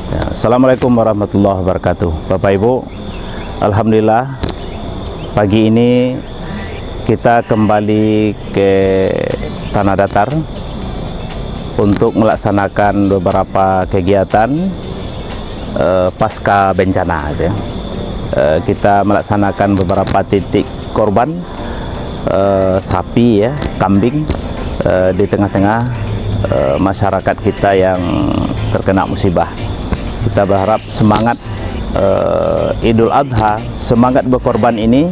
Ya, Assalamualaikum warahmatullahi wabarakatuh. Bapak Ibu, Alhamdulillah pagi ini kita kembali ke Tanah Datar untuk melaksanakan beberapa kegiatan pasca bencana. Kita melaksanakan beberapa titik korban sapi, kambing di tengah-tengah masyarakat kita yang terkena musibah. Kita berharap semangat Idul Adha, semangat berkorban ini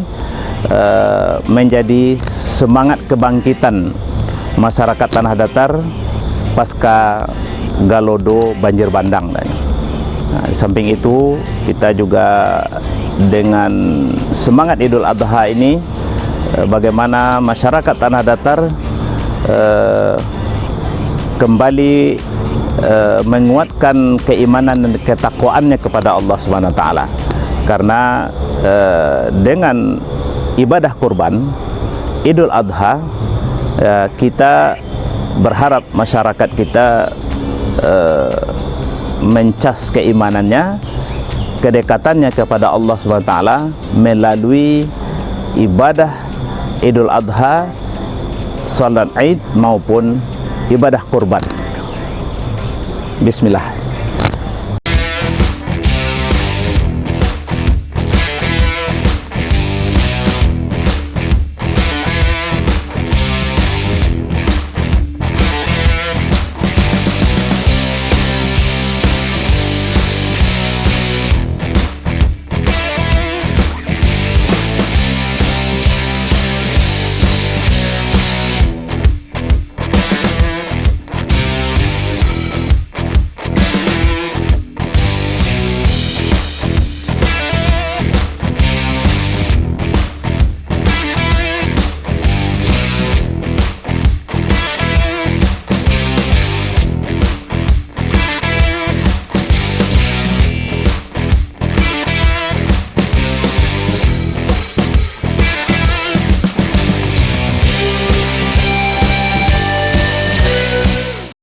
menjadi semangat kebangkitan masyarakat Tanah Datar pasca Galodo banjir bandang. Nah, di samping itu kita juga dengan semangat Idul Adha ini bagaimana masyarakat Tanah Datar kembali menguatkan keimanan dan ketakwaannya kepada Allah Subhanahu wa taala. Karena dengan ibadah kurban Idul Adha, kita berharap masyarakat kita mencas keimanannya, kedekatannya kepada Allah Subhanahu wa taala melalui ibadah Idul Adha, salat Id maupun ibadah kurban. Bismillah.